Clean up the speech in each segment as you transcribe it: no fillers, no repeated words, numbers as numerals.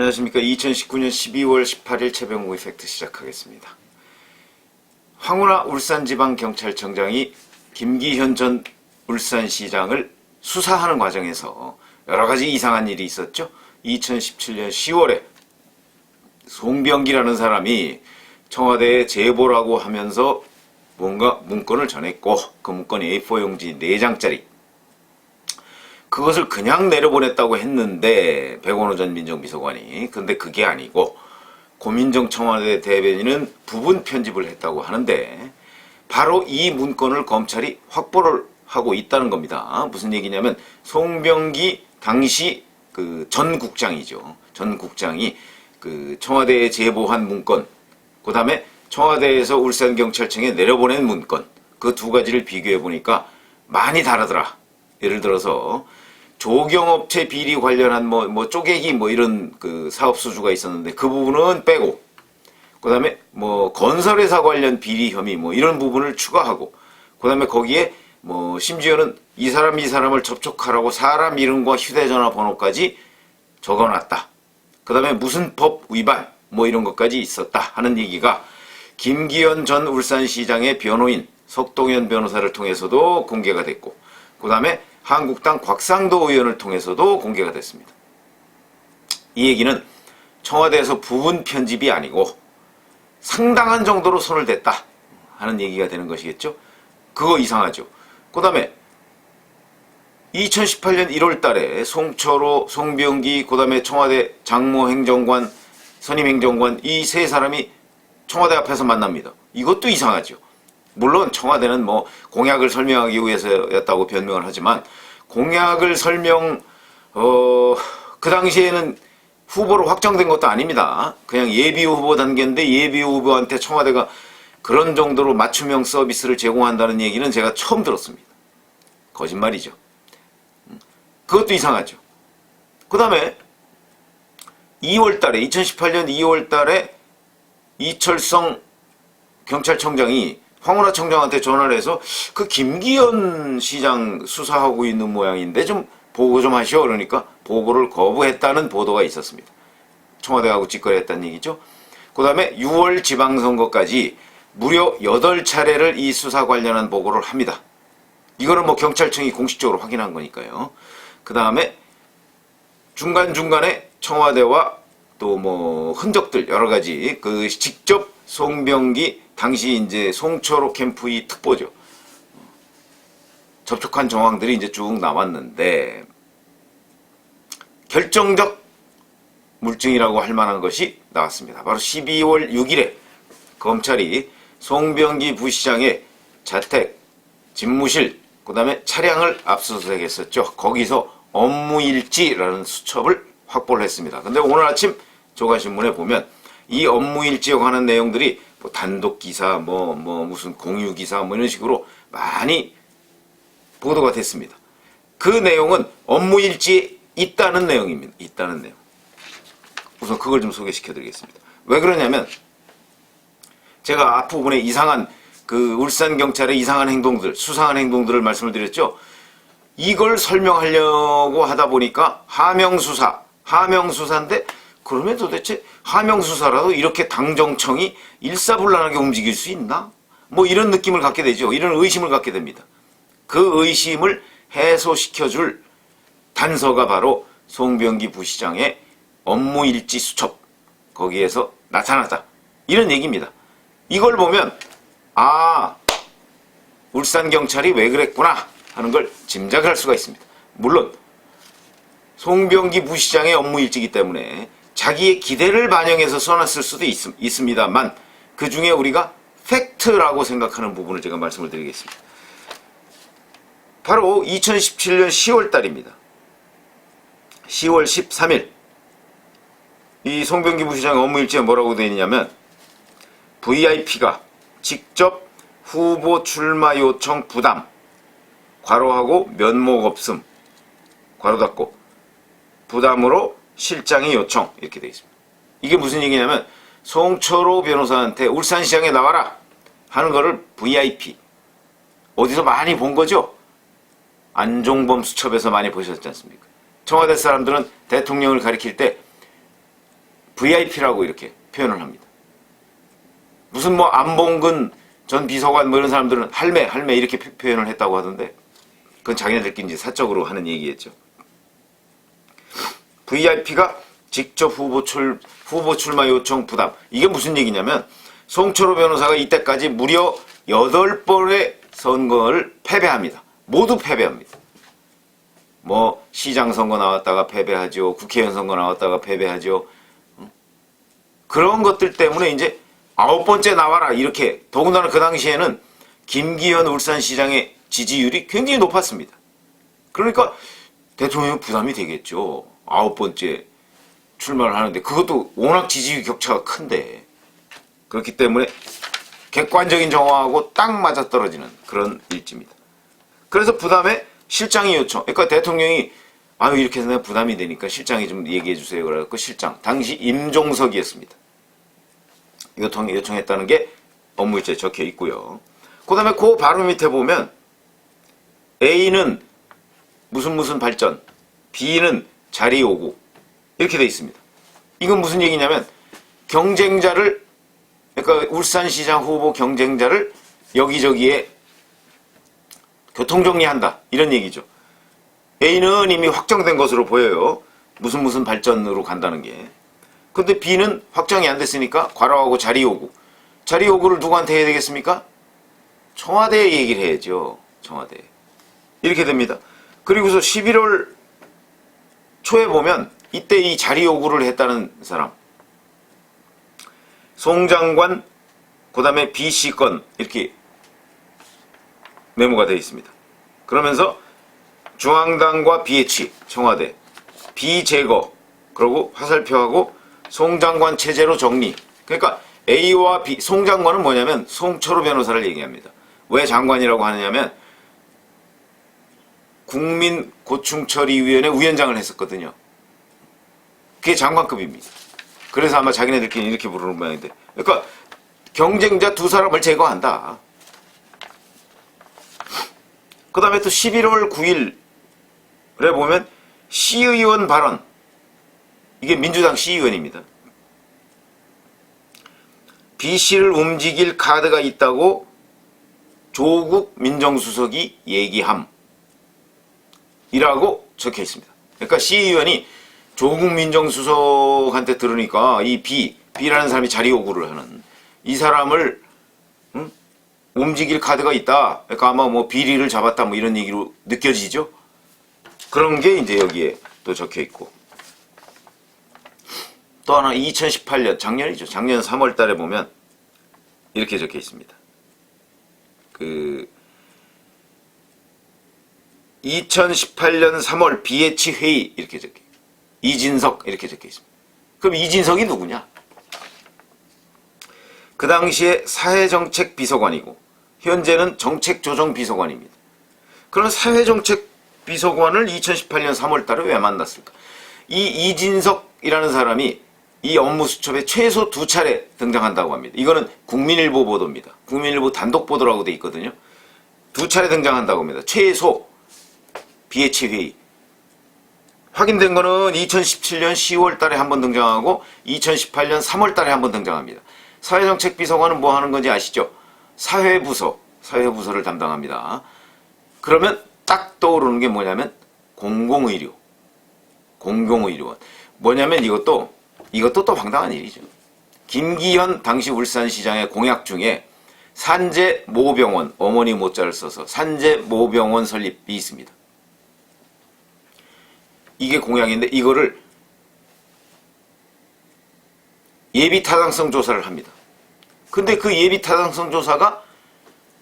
안녕하십니까. 2019년 12월 18일 최병호 이펙트 시작하겠습니다. 황운하 울산지방경찰청장이 김기현 전 울산시장을 수사하는 과정에서 여러가지 이상한 일이 있었죠. 2017년 10월에 송병기라는 사람이 청와대에 제보라고 하면서 뭔가 문건을 전했고, 그 문건이 A4 용지 4장짜리, 그것을 그냥 내려보냈다고 했는데 백원호 전 민정비서관이, 근데 그게 아니고 고민정 청와대 대변인은 부분 편집을 했다고 하는데, 바로 이 문건을 검찰이 확보를 하고 있다는 겁니다. 무슨 얘기냐면 송병기 당시 그 전 국장이죠. 전 국장이 그 청와대에 제보한 문건, 그 다음에 청와대에서 울산경찰청에 내려보낸 문건, 그 두 가지를 비교해 보니까 많이 다르더라. 예를 들어서 조경업체 비리 관련한 뭐 쪼개기 이런 그 사업 수주가 있었는데 그 부분은 빼고, 그 다음에 건설회사 관련 비리 혐의 이런 부분을 추가하고, 그 다음에 거기에 심지어는 이 사람을 접촉하라고 사람 이름과 휴대전화 번호까지 적어놨다. 그 다음에 무슨 법 위반 이런 것까지 있었다 하는 얘기가 김기현 전 울산시장의 변호인 석동현 변호사를 통해서도 공개가 됐고, 그 다음에 한국당 곽상도 의원을 통해서도 공개가 됐습니다. 이 얘기는 청와대에서 부분 편집이 아니고 상당한 정도로 손을 댔다 하는 얘기가 되는 것이겠죠. 그거 이상하죠. 그 다음에 2018년 1월 달에 송철호, 송병기, 그 다음에 청와대 장모 행정관, 선임 행정관, 이 세 사람이 청와대 앞에서 만납니다. 이것도 이상하죠. 물론 청와대는 공약을 설명하기 위해서였다고 변명을 하지만, 공약을 그 당시에는 후보로 확정된 것도 아닙니다. 그냥 예비 후보 단계인데 예비 후보한테 청와대가 그런 정도로 맞춤형 서비스를 제공한다는 얘기는 제가 처음 들었습니다. 거짓말이죠. 그것도 이상하죠. 그 다음에 2018년 2월 달에 이철성 경찰청장이 황운하 청장한테 전화를 해서 그 김기현 시장 수사하고 있는 모양인데 좀 보고 좀 하시오. 그러니까 보고를 거부했다는 보도가 있었습니다. 청와대하고 찌꺼렸다는 얘기죠. 그 다음에 6월 지방선거까지 무려 8차례를 이 수사 관련한 보고를 합니다. 이거는 경찰청이 공식적으로 확인한 거니까요. 그 다음에 중간중간에 청와대와 또 흔적들 여러가지, 그 직접 송병기 당시 이제 송철호 캠프의 특보죠. 접촉한 정황들이 이제 쭉 나왔는데, 결정적 물증이라고 할 만한 것이 나왔습니다. 바로 12월 6일에 검찰이 송병기 부시장의 자택, 집무실, 그 다음에 차량을 압수수색했었죠. 거기서 업무일지라는 수첩을 확보를 했습니다. 근데 오늘 아침 조간신문에 보면 이 업무일지에 관한 내용들이 단독기사, 무슨 공유기사 이런 식으로 많이 보도가 됐습니다. 그 내용은 업무일지에 있다는 내용입니다. 있다는 내용. 우선 그걸 좀 소개시켜 드리겠습니다. 왜 그러냐면, 제가 앞부분에 이상한 그 울산경찰의 이상한 행동들, 수상한 행동들을 말씀을 드렸죠. 이걸 설명하려고 하다 보니까 하명수사인데, 그러면 도대체 하명수사라도 이렇게 당정청이 일사불란하게 움직일 수 있나? 이런 느낌을 갖게 되죠. 이런 의심을 갖게 됩니다. 그 의심을 해소시켜줄 단서가 바로 송병기 부시장의 업무일지 수첩, 거기에서 나타났다. 이런 얘기입니다. 이걸 보면 울산경찰이 왜 그랬구나 하는 걸 짐작할 수가 있습니다. 물론 송병기 부시장의 업무일지이기 때문에 자기의 기대를 반영해서 써놨을 수도 있습니다만, 그 중에 우리가 팩트라고 생각하는 부분을 제가 말씀을 드리겠습니다. 바로 2017년 10월 달입니다. 10월 13일 이 송병기 부시장의 업무일지에 뭐라고 되어 있냐면, VIP가 직접 후보 출마 요청 부담, 괄호하고 면목 없음, 괄호 닫고, 부담으로 실장의 요청, 이렇게 되어 있습니다. 이게 무슨 얘기냐면, 송철호 변호사한테 울산시장에 나와라 하는 거를 VIP, 어디서 많이 본 거죠? 안종범 수첩에서 많이 보셨지 않습니까? 청와대 사람들은 대통령을 가리킬 때 VIP라고 이렇게 표현을 합니다. 무슨 뭐 안봉근 전 비서관 뭐 이런 사람들은 할매 이렇게 표현을 했다고 하던데 그건 자기네들끼리 이제 사적으로 하는 얘기겠죠. VIP가 직접 후보 출마 요청 부담. 이게 무슨 얘기냐면 송철호 변호사가 이때까지 무려 8번의 선거를 패배합니다. 모두 패배합니다. 뭐 시장 선거 나왔다가 패배하죠. 국회의원 선거 나왔다가 패배하죠. 그런 것들 때문에 이제 9번째 나와라 이렇게. 더군다나 그 당시에는 김기현 울산시장의 지지율이 굉장히 높았습니다. 그러니까 대통령이 부담이 되겠죠. 9번째 출마를 하는데 그것도 워낙 지지율 격차가 큰데 그렇기 때문에 객관적인 정황하고 딱 맞아떨어지는 그런 일지입니다. 그래서 부담에 실장이 요청. 그러니까 대통령이 이렇게 해서 내가 부담이 되니까 실장이 좀 얘기해 주세요. 그래갖고 실장. 당시 임종석이었습니다. 요청했다는 게 업무일지에 적혀 있고요. 그 다음에 그 바로 밑에 보면 A는 무슨 발전, B는 자리 요구 이렇게 돼 있습니다. 이건 무슨 얘기냐면 경쟁자를 그러니까 울산시장 후보 경쟁자를 여기저기에 교통정리한다 이런 얘기죠. A는 이미 확정된 것으로 보여요. 무슨 발전으로 간다는 게. 근데 B는 확정이 안 됐으니까 과로하고 자리 요구. 자리 요구를 누구한테 해야 되겠습니까? 청와대에 얘기를 해야죠. 청와대. 이렇게 됩니다. 그리고서 11월 초에 보면 이때 이 자리 요구를 했다는 사람. 송 장관, 그 다음에 B씨 건 이렇게 메모가 되어 있습니다. 그러면서 중앙당과 비해치, 청와대, 비제거, 그리고 화살표하고 송 장관 체제로 정리. 그러니까 A와 B, 송 장관은 뭐냐면 송철호 변호사를 얘기합니다. 왜 장관이라고 하느냐면 국민고충처리위원회 위원장을 했었거든요. 그게 장관급입니다. 그래서 아마 자기네들끼리 이렇게 부르는 모양인데. 그러니까 경쟁자 두 사람을 제거한다. 그 다음에 또 11월 9일에 보면 시의원 발언. 이게 민주당 시의원입니다. B씨를 움직일 카드가 있다고 조국 민정수석이 얘기함. 이라고 적혀 있습니다. 그러니까 시의원이 조국 민정수석한테 들으니까 이 B라는 사람이 자리 요구를 하는 이 사람을 움직일 카드가 있다. 그러니까 아마 뭐 비리를 잡았다 뭐 이런 얘기로 느껴지죠. 그런 게 이제 여기에 또 적혀 있고. 또 하나 2018년 작년이죠. 작년 3월 달에 보면 이렇게 적혀 있습니다. 2018년 3월 비해치 회의 이렇게 적혀 있습니다. 이진석 이렇게 적혀 있습니다. 그럼 이진석이 누구냐? 그 당시에 사회정책 비서관이고 현재는 정책조정비서관입니다. 그런 사회정책 비서관을 2018년 3월 달에 왜 만났을까? 이 이진석이라는 사람이 이 업무 수첩에 최소 2차례 등장한다고 합니다. 이거는 국민일보 보도입니다. 국민일보 단독 보도라고 돼 있거든요. 2차례 등장한다고 합니다. 최소 비해치 회의. 확인된 거는 2017년 10월 달에 한 번 등장하고 2018년 3월 달에 한 번 등장합니다. 사회정책 비서관은 뭐 하는 건지 아시죠? 사회부서를 담당합니다. 그러면 딱 떠오르는 게 뭐냐면 공공의료. 공공의료원. 뭐냐면 이것도 또 황당한 일이죠. 김기현 당시 울산시장의 공약 중에 산재모병원, 어머니 모자를 써서 산재모병원 설립이 있습니다. 이게 공약인데 이거를 예비타당성 조사를 합니다. 근데 그 예비타당성 조사가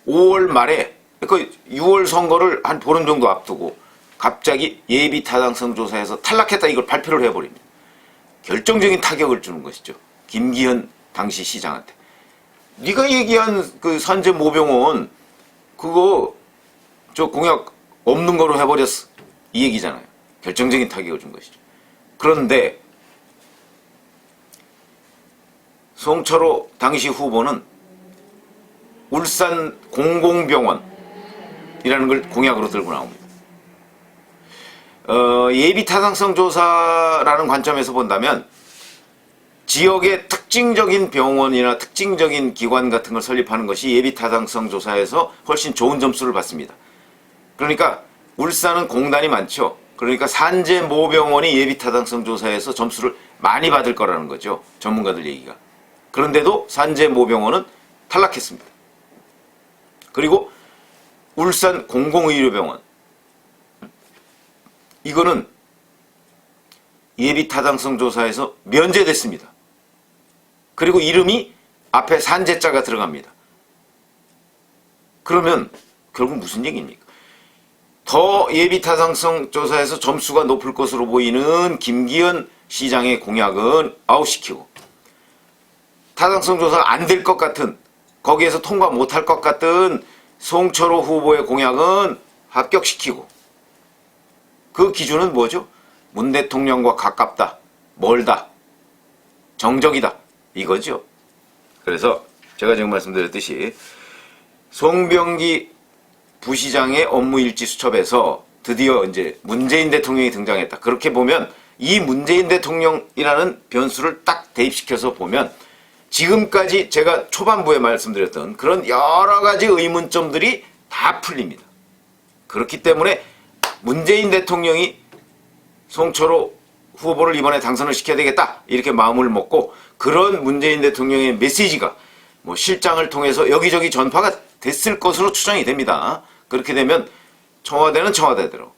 5월 말에, 그러니까 6월 선거를 한 보름 정도 앞두고 갑자기 예비타당성 조사에서 탈락했다 이걸 발표를 해버립니다. 결정적인 타격을 주는 것이죠. 김기현 당시 시장한테. 네가 얘기한 그 산재모병원 그거 저 공약 없는 거로 해버렸어. 이 얘기잖아요. 결정적인 타격을 준 것이죠. 그런데 송철호 당시 후보는 울산 공공병원이라는 걸 공약으로 들고 나옵니다. 예비 타당성 조사라는 관점에서 본다면 지역의 특징적인 병원이나 특징적인 기관 같은 걸 설립하는 것이 예비타당성 조사에서 훨씬 좋은 점수를 받습니다. 그러니까 울산은 공단이 많죠. 그러니까 산재모병원이 예비타당성 조사에서 점수를 많이 받을 거라는 거죠. 전문가들 얘기가. 그런데도 산재모병원은 탈락했습니다. 그리고 울산 공공의료병원, 이거는 예비타당성 조사에서 면제됐습니다. 그리고 이름이 앞에 산재자가 들어갑니다. 그러면 결국 무슨 얘기입니까? 더 예비타당성 조사에서 점수가 높을 것으로 보이는 김기현 시장의 공약은 아웃시키고, 타당성 조사가 안 될 것 같은, 거기에서 통과 못할 것 같은 송철호 후보의 공약은 합격시키고, 그 기준은 뭐죠? 문 대통령과 가깝다, 멀다, 정적이다, 이거죠. 그래서 제가 지금 말씀드렸듯이 송병기 부시장의 업무일지 수첩에서 드디어 이제 문재인 대통령이 등장했다. 그렇게 보면 이 문재인 대통령이라는 변수를 딱 대입시켜서 보면 지금까지 제가 초반부에 말씀드렸던 그런 여러 가지 의문점들이 다 풀립니다. 그렇기 때문에 문재인 대통령이 송철호 후보를 이번에 당선을 시켜야 되겠다, 이렇게 마음을 먹고, 그런 문재인 대통령의 메시지가 뭐 실장을 통해서 여기저기 전파가 됐을 것으로 추정이 됩니다. 그렇게 되면 청와대는 청와대대로,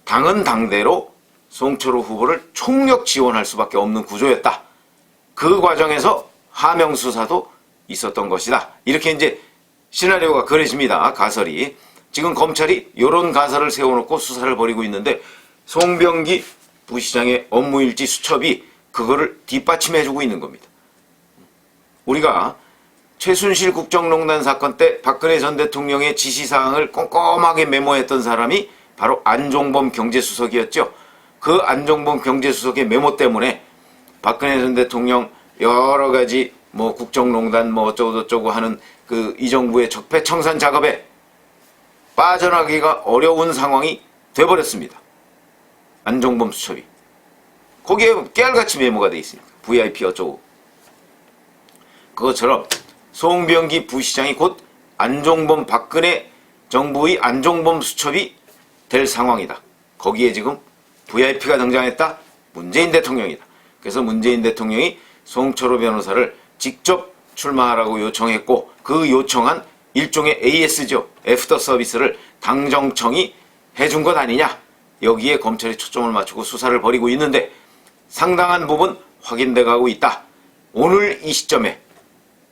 당은 당대로 송철호 후보를 총력 지원할 수밖에 없는 구조였다. 그 과정에서 하명 수사도 있었던 것이다. 이렇게 이제 시나리오가 그려집니다. 가설이. 지금 검찰이 이런 가설을 세워놓고 수사를 벌이고 있는데, 송병기 부시장의 업무일지 수첩이 그거를 뒷받침해주고 있는 겁니다. 우리가 최순실 국정농단 사건 때 박근혜 전 대통령의 지시사항을 꼼꼼하게 메모했던 사람이 바로 안종범 경제수석이었죠. 그 안종범 경제수석의 메모 때문에 박근혜 전 대통령 여러 가지 뭐 국정농단 뭐 어쩌고저쩌고 하는 그 이 정부의 적폐청산 작업에 빠져나가기가 어려운 상황이 돼버렸습니다. 안종범 수첩이. 거기에 깨알같이 메모가 돼 있습니다. VIP 어쩌고. 그것처럼 송병기 부시장이 곧 안종범 박근혜 정부의 안종범 수첩이 될 상황이다. 거기에 지금 VIP가 등장했다. 문재인 대통령이다. 그래서 문재인 대통령이 송철호 변호사를 직접 출마하라고 요청했고, 그 요청한 일종의 AS죠. 애프터 서비스를 당정청이 해준 것 아니냐. 여기에 검찰이 초점을 맞추고 수사를 벌이고 있는데 상당한 부분 확인돼 가고 있다. 오늘 이 시점에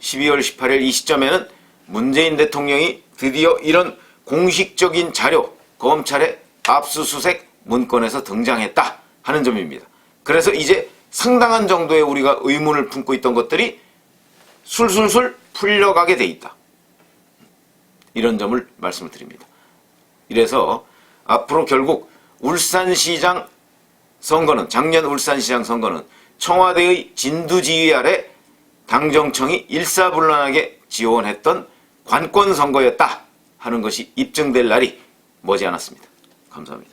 12월 18일 이 시점에는 문재인 대통령이 드디어 이런 공식적인 자료, 검찰의 압수수색 문건에서 등장했다 하는 점입니다. 그래서 이제 상당한 정도의 우리가 의문을 품고 있던 것들이 술술술 풀려가게 돼 있다. 이런 점을 말씀을 드립니다. 이래서 앞으로 결국 울산시장 선거는, 작년 울산시장 선거는 청와대의 진두지휘 아래 당정청이 일사불란하게 지원했던 관권 선거였다 하는 것이 입증될 날이 머지않았습니다. 감사합니다.